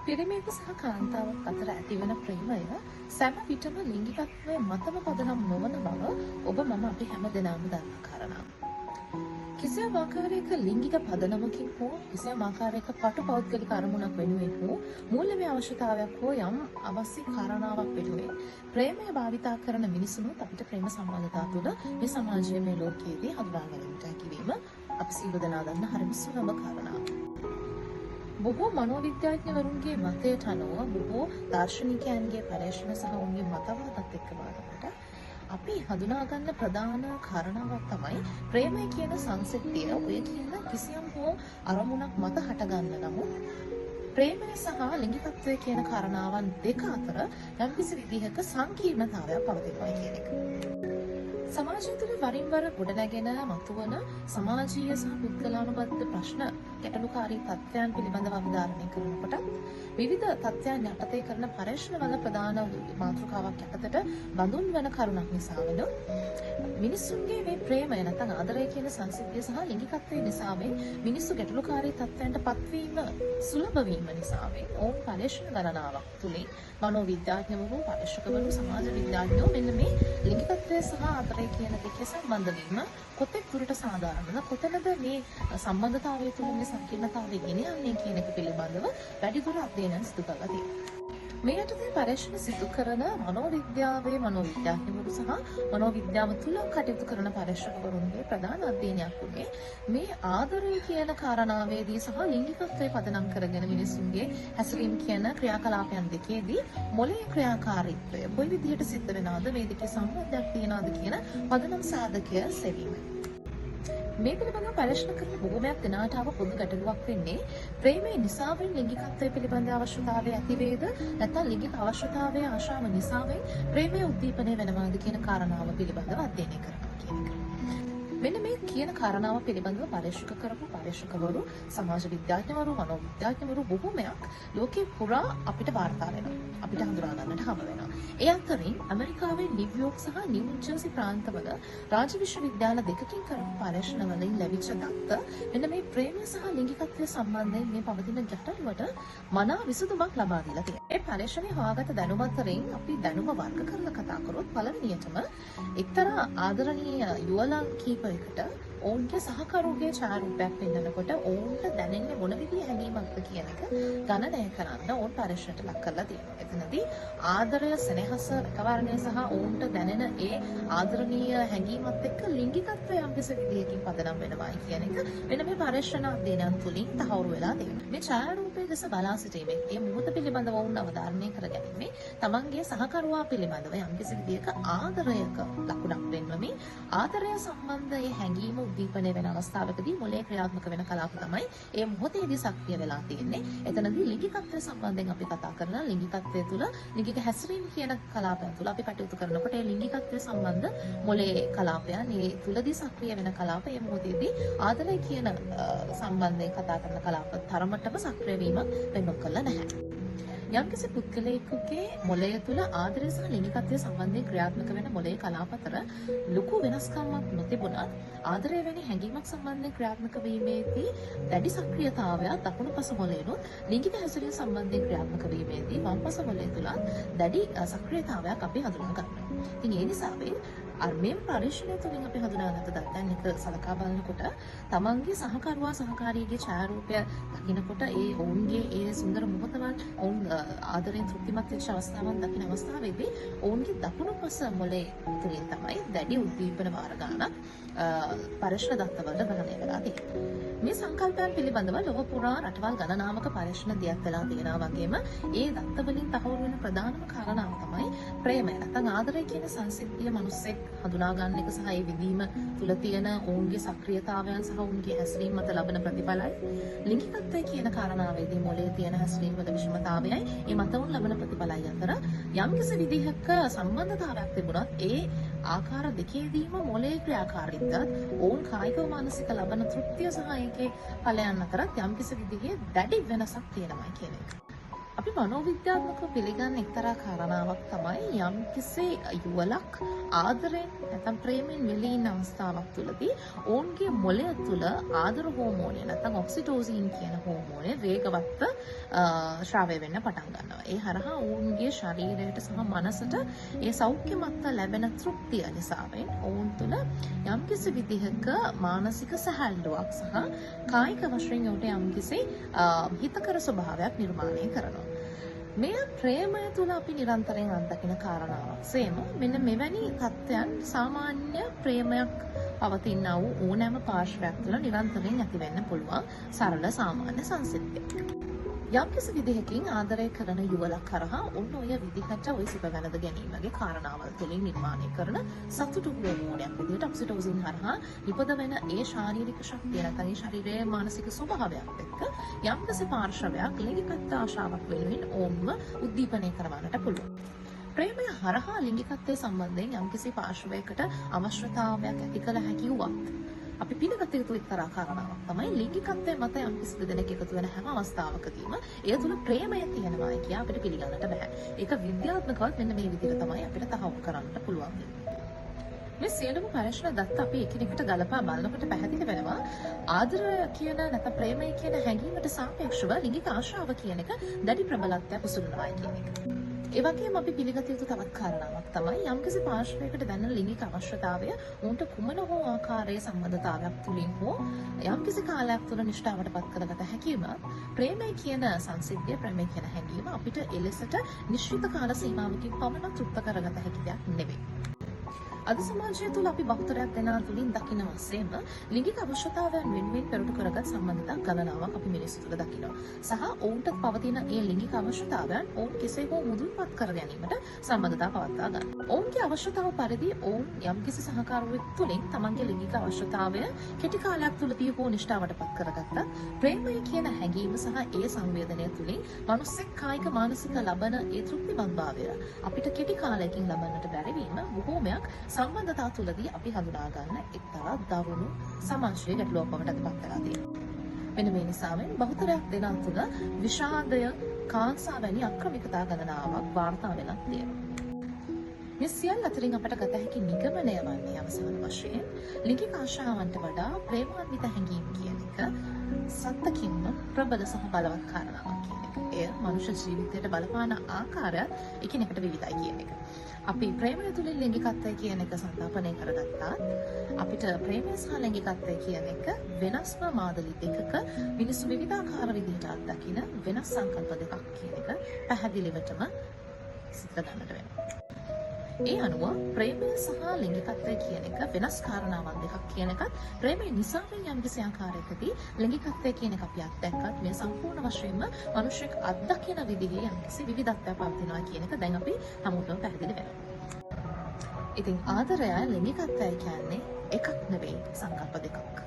පිරිමියෙකු සහ කාන්තාවක් අතර ඇතිවන ප්‍රේමය සෑම විටම ලිංගිකත්වය මතම පදනම් නොවන බව ඔබ මම අපි හැම දෙනාම දන්නා කාරණාවක්. කිසියම් ආකාරයක ලිංගික පදනමකින් හෝ කිසියම් ආකාරයක පටු පෞද්ගලික අරමුණක් වෙනුවෙන් හෝ මූල්‍යමය අවශ්‍යතාවයක් හෝ යම් අවශ්‍ය කාරණාවක් වෙනුවෙන් ප්‍රේමය භාවිතා කරන මිනිසුනුත් අපිට ප්‍රේම සම්බන්ධතා තුළ මේ සමාජයේ මේ ලෝකයේදී හඳුනා ගැනීමට හැකිවීම අපි සියලු දෙනා දන්න හරිම සුලභ කාරණාවක්. බොහෝ මනෝවිද්‍යාඥවරුන්ගේ මතයට අනුව බොහෝ දාර්ශනිකයන්ගේ පරීක්ෂණ සහ ඔවුන්ගේ මතවාදත් එක්ක බලනකොට අපි හඳුනා ගන්න ප්‍රධාන කාරණාවක් තමයි ප්‍රේමය කියන සංසිද්ධිය ඔය කියන කිසියම් හෝ අරමුණක් මත හටගන්න නමුත් ප්‍රේමය සහ ලිංගිකත්වය කියන කාරණාවන් දෙක අතර යම්කිසි විදිහක සංකීර්ණතාවයක් පවතිනවා කියන එක. සමාජය තුළ වරින් වර ගොඩනැගෙන මතුවන සමාජීය සහ පුද්ගලානුබද්ධ ප්‍රශ්න ගැටලුකාරී තත්ත්වයන් පිළිබඳව අවධාරණය කරනකොට විවිධ තත්ත්වයන් යටතේ කරන පරීක්ෂණවල ප්‍රධාන මාතෘකාවක් යටතට බඳුන් වන කරුණක් නිසා වෙන මිනිසුන්ගේ මේ ප්‍රේමය නැත්නම් ආදරය කියන සංසිද්ධිය සහ ලිංගිකත්වය නිසා මිනිස්සු ගැටලුකාරී තත්ත්වයන්ට පත්වීම සුලභ වීම නිසා ඔවුන් පරීක්ෂණ ගණනාවක් තුලින් මනෝවිද්‍යාඥවරු පරීක්ෂකවරු සමාජ විද්‍යාඥයෝ මෙන්න මේ ලිංගිකත්වය සහ ආදරය කියන දෙකේ සම්බන්ධ වීම කොතෙක් දුරට සාධාරණද කොතැනද මේ සම්බන්ධතාවය තුළ මේ සංකීර්ණතාවය ගෙන යන්නේ කියන එක පිළිබඳව වැඩිදුර අධ්‍යයනයක් සිදු කරලා තියෙනවා. මේ යටතේ පරීක්ෂණ සිදු කරන මනෝවිද්‍යාවේ මනෝවිද්‍යාඥවරු සහ මනෝවිද්‍යාව තුළ කටයුතු කරන පරීක්ෂකවරුන්ගේ ප්‍රධාන අධ්‍යයනයක් වුණේ මේ ආදරය කියන කාරණාවේදී සහ ලිංගිකත්වයේ පදනම් කරගෙන මිනිසුන්ගේ හැසිරීම කියන ක්‍රියාකලාපයන් දෙකේදී මොළයේ ක්‍රියාකාරීත්වය කොයි විදිහට සිද්ධ වෙනවද මේ දෙකේ සම්බන්ධයක් තියනවද කියන පදනම් සාධකය සෙවීම. මේ පිළිබඳව පරීක්ෂණ කරන බොහෝමයක් දෙනාට ආව පොදු ගැටලුවක් වෙන්නේ ප්‍රේමයේ නිසාවෙන් ලිංගිකත්වය පිළිබඳ අවශ්‍යතාවය ඇති වේද නැත්නම් ලිංගික අවශ්‍යතාවයේ ආශාව නිසාවෙන් ප්‍රේමයේ උද්දීපනය වෙනවාද කියන කාරණාව පිළිබඳව අධ්‍යයනය කරනවා කියන එක. මෙන්න මේ කියන කාරණාව පිළිබඳව පරීක්ෂක කරපු පරීක්ෂකවරු සමාජ විද්‍යාඥවරු මනෝවිද්‍යාඥවරු බොහෝමයක් ලෝකේ පුරා අපිට වාර්තා වෙනවා. අපිට හඳුනා ගන්නට හම්බ වෙනවා. ඒ අතරින් ඇමරිකාවේ නිව්යෝර්ක් සහ නිව් ජර්සි ප්‍රාන්තවල රාජ්‍ය විශ්වවිද්‍යාල දෙකකින් කරපු පරීක්ෂණවලින් ලැබිච්ච තත්ත්ව මෙන්න මේ ප්‍රේමය සහ ලිංගිකත්වය සම්බන්ධයෙන් මේ පවතින ගැටලුවට මනා විසඳුමක් ලබා දීලා තියෙනවා. ඒ පරීක්ෂණයේ හොයාගත් දැනුම අතරින් අපි දැනුම වර්ග කරලා කතා කරොත් පළවෙනියටම එක්තරා ආදරණීය යුවළන් කීපයකට ඔවුන්ගේ සහකරුගේ ඡායාරූපයක් පෙන්වනකොට ඔවුන්ට දැනෙන්නේ මොන විදිහේ හැඟීමක්ද කියන එක ගණනය කරන්න ඔවුන් පරීක්ෂණයට ලක් කරලා තියෙනවා. එතනදී ආදරය, සෙනෙහස, එකවරණය සහ ඔවුන්ට දැනෙන ඒ ආදරණීය හැඟීමත් එක්ක ලිංගිකත්වය යම්කිසි විදිහකින් පදනම් වෙනවායි කියන එක මෙන්න මේ පරීක්ෂණ අධ්‍යයනයන් තුලින් තහවුරු වෙලා තියෙනවා. මේ ඡායාරූපයේ දෙස බලා සිටීමෙන් ඒ මොහොත පිළිබඳව ඔවුන් අවධාරණය කරගැනීමේ තමන්ගේ සහකරුවා පිළිබඳව යම්කිසි විදිහක ආදරයක ලකුණක් පෙන්වමින් ආදරය සම්බන්ධයේ හැඟීම උද්දීපනය වෙන අවස්ථාවකදී මොළයේ ක්‍රියාත්මක වෙන කලාප තමයි ඒ මොහොතේදී සක්‍රිය වෙලා තියෙන්නේ. එතනදී ලිංගිකත්වය සම්බන්ධයෙන් අපි කතා කරන ලිංගිකත්වය තුළ ලිංගික හැසිරීම කියන කලාපයන් තුළ අපි කටයුතු කරනකොට ඒ ලිංගිකත්වය සම්බන්ධ මොළයේ කලාපයන් ඒ තුළදී සක්‍රිය වෙන කලාප ඒ මොහොතේදී ආදරය කියන සම්බන්ධයෙන් කතා කරන කලාප තරමටම සක්‍රිය වීමක් වෙනස් කරලා නැහැ. යම්කිසි පුද්ගලයෙකුගේ මොළය තුළ ආදරය සහ ලිංගිකත්වය සම්බන්ධයෙන් ක්‍රියාත්මක වෙන මොළයේ කලාප අතර ලොකු වෙනස්කමක් නොතිබුණත් ආදරය වැනි හැඟීමක් සම්බන්ධයෙන් ක්‍රියාත්මක වීමේදී දැඩි සක්‍රියතාවයක් දකුණුපස මොළයනොත් ලිංගික හැසිරීම සම්බන්ධයෙන් ක්‍රියාත්මක වීමේදී වම්පස මොළය තුළ දැඩි සක්‍රියතාවයක් අපි හඳුනා ගන්නවා. ඉතින් ඒ නිසා මේ පරීක්ෂණය තුළින් අපි හඳුනාගත්ත දත්තයන් එක සලකා බලනකොට තමන්ගේ සහකරුවා සහකාරියගේ ඡායාරූපය දකිනකොට ඒ ඔවුන්ගේ ඒ සුන්දර මොහොතවල් ඔවුන් ආදරයෙන් තෘප්තිමත් වෙච්ච අවස්ථාවන් දකින අවස්ථාවේදී ඔවුන්ගේ දකුණුපස මොළයේ තුලින් තමයි දැඩි උද්දීපන වාර ගන්න පරීක්ෂණ දත්තවල ගණනය වෙලා තියෙන්නේ. මේ සංකල්පයන් පිළිබඳව ලොව පුරා රටවල් ගණනාවක පරීක්ෂණ දියත් වෙලා තියෙනවා වගේම ඒ දත්ත වලින් තහවුරු වෙන ප්‍රධානම කාරණාව තමයි ප්‍රේමය. නැත්නම් ආදරය කියන සංසිද්ධිය මිනිස්සෙක් හඳුනා ගන්න එක සහ ඒ විදීම තුල තියෙන ඔවුන්ගේ සක්‍රියතාවයන් සහ ඔවුන්ගේ හැසිරීම මත ලබන ප්‍රතිඵලයි. ලිංගිකත්වය කියන කාරණාවේදී මොළයේ තියෙන හැසිරීම වල විෂමතාවයයි ඒ මත උන් ලබන ප්‍රතිඵලයි අතර යම්කිසි විදිහක සම්බන්ධතාවයක් තිබුණත් ඒ ආකාර දෙකේදීම මොළයේ ක්‍රියාකාරීත්වයත් ඔවුන් කායිකව මානසික ලබන තෘප්තිය සහ ඒකේ ඵලයන් අතරත් යම්කිසි විදිහේ දැඩි වෙනසක් තියෙනවා කියන එක. අපි මනෝවිද්‍යාත්මකව පිළිගන්න එක්තරා කාරණාවක් තමයි යම් කිසි යුවලක් ආදරයෙන් නැත්නම් ප්‍රේමයෙන් වෙලී ඉන්න අවස්ථාවක් තුළදී ඔවුන්ගේ මොළය තුළ ආදර හෝමෝනය නැත්නම් ඔක්සිටෝසින් කියන හෝමෝනය වේගවත්ව ශ්‍රාවය වෙන්න පටන් ගන්නවා. ඒ හරහා ඔවුන්ගේ ශරීරයට සහ මනසට ඒ සෞඛ්‍යමත්ව ලැබෙන තෘප්තිය නිසාවෙන් ඔවුන් තුළ යම් කිසි විදිහක මානසික සැහැල්ලුවක් සහ කායික වශයෙන් ඔහුට යම් කිසි හිතකර ස්වභාවයක් නිර්මාණය කරනවා. මේ ප්‍රේමය තුළ අපි නිරන්තරයෙන් අත්දකින කාරණාවක්. සේම මෙන්න මෙවැනි තත්ත්වයන් සාමාන්‍ය ප්‍රේමයක් පවතිනා වූ ඕනෑම පාර්ශ්වයක් තුළ නිරන්තරයෙන් ඇති වෙන්න පුළුවන් සරල සාමාන්‍ය සංසිද්ධියක්. යම් කිසි විදිහකින් ආදරය කරන යුවලක් කරහා ඔන්න ඔය විදිහට ඔය සිත වැළඳ ගැනීම වගේ කාරණාවල් තුළින් නිර්මාණය කරන සතුටු හෝමෝනයක් විදිහට ඔක්සිටෝසින් හරහා නිපද වෙන ඒ ශාරීරික ශක්තිය නැත්නම් ඒ ශරීරයේ මානසික ස්වභාවයක් එක්ක යම් කිසි පාර්ශවයක් ලිංගිකත්ව ආශාවක් වෙනුවෙන් ඕම්ම උද්දීපනය කරවන්නට පුළුවන්. ප්‍රේමය හරහා ලිංගිකත්වයේ සම්බන්ධයෙන් යම් කිසි පාර්ශවයකට අවශ්‍යතාවයක් ඇති කළ හැකි වුවත් අපි පිළිගත යුතු එක්තරා කාරණාවක් තමයි ලිංගිකත්වයේ මත යම් කිසි දෙනෙක් එකතු වෙන හැම අවස්ථාවකදීම ඒ තුළ ප්‍රේමය තියෙනවා කියා අපිට පිළිගන්නට බෑ. ඒක විද්‍යාත්මකවත් මෙන්න මේ විදිහට තමයි අපිට තහවුරු කරන්න පුළුවන්. මේ සියලුම පරීක්ෂණ දත්ත අපි එකිනෙකට ගලපා බලනකොට පැහැදිලි වෙනවා ආදරය කියන නැත්නම් ප්‍රේමය කියන හැඟීමට සාපේක්ෂව ලිංගික ආශාව කියන එක දැඩි ප්‍රබලත්වයක් උසුලනවා කියන එක. ඒ වගේම අපි පිළිගත යුතු තවත් කාරණාවක් තමයි යම්කිසි පාර්ශ්වයකට දැනෙන ලිංගික අවශ්‍යතාවය උන්ට කුමන හෝ ආකාරයේ සම්බන්ධතාවයක් තුලින් හෝ යම්කිසි කාලයක් තුළ නිෂ්ඨාවට පත් කරගත හැකියම ප්‍රේමය කියන සංසිද්ධිය ප්‍රේමය කියන හැඟීම අපිට එලෙසට නිශ්චිත කාල සීමාවකින් පමණ තෘප්ත කරගත හැකි දෙයක් නෙවෙයි. අද සමාජය තුළ අපි බහුතරයක් දෙනා තුළින් දකින වශයෙන්ම ලිංගික අවශ්‍යතාවයන් වෙනුවෙන් පෙරටු කරගත් සම්බන්ධතා ගණනාවක් අපි මිනිස්සු තුළ දකිනවා. සහ ඔවුන්ට පවතින ඒ ලිංගික අවශ්‍යතාවයන් ඔවුන් කෙසේ හෝ මුදුන්පත් කර ගැනීමට සම්බන්ධතා පවත්වා ගන්න. ඔවුන්ගේ අවශ්‍යතාව පරිදි ඔවුන් යම්කිසි සහකාරුවෙක් තුළින් තමන්ගේ ලිංගික අවශ්‍යතාවය කෙටි කාලයක් තුළදී හෝ නිෂ්ඨාවට පත් කරගත්තත් ප්‍රේමය කියන හැඟීම සහ ඒ සංවේදනය තුළින් මනුස්සෙක් කායික මානසික ලබන ඒ තෘප්තිමත්භාවය අපිට කෙටි කාලයකින් ලබන්නට බැරි වීම බොහෝමයක් සම්බන්ධතා තුළදී අපි හඳුනා ගන්න එක්තරා දරුණු සමාජීය ගැටලුවක් බවට පත් වෙලා තියෙනවා. මෙන්න මේ නිසාවෙන් බහුතරයක් දෙනා තුළ විෂාදය, කාංසා වැනි අක්‍රමිකතා ගණනාවක් වාර්තා වෙලා තියෙනවා. මේ සියල්ල අතරින් අපට ගත හැකි නිගමනය වන්නේ අවසාන වශයෙන් ලිංගික ආශාවන්ට වඩා ප්‍රේමාන්විත හැඟීම් කියන එක සත්‍යකින්ම ප්‍රබල සහ බලවත් කාරණාවක් කියන එක. එය මනුෂ්‍ය ජීවිතයට බලපාන ආකාරය එකිනෙකට විවිධයි කියන එක. අපි ප්‍රේමය තුළින් ලිංගිකත්වය කියන එක සන්තාපනය කරගත්තා අපිට ප්‍රේමය සහ ලිංගිකත්වය කියන එක වෙනස්ම මාදලි දෙකක මිනිස්සු විවිධාකාර විදිහට අත්දකින වෙනස් සංකල්ප දෙකක් කියන එක පැහැදිලිවටම සිත ගන්නට වෙනවා. ඒ අනුව ප්‍රේමය සහ ලිංගිකත්වය කියන එක වෙනස් කාරණාවන් දෙකක් කියන එකත් ප්‍රේමය නිසාවෙන් යම්කිසි ආකාරයකදී ලිංගිකත්වය කියන එක අපි අත්දැක්කත් මේ සම්පූර්ණ වශයෙන්ම මිනිසෙක් අත්දකින විදිහේ යම්කිසි විවිධත්වයක් පවතිනවා කියන එක දැන් අපි හැමෝටම පැහැදිලි වෙනවා. ඉතින් ආදරය ලිංගිකත්වය කියන්නේ එකක් නෙවෙයි සංකල්ප දෙකක්.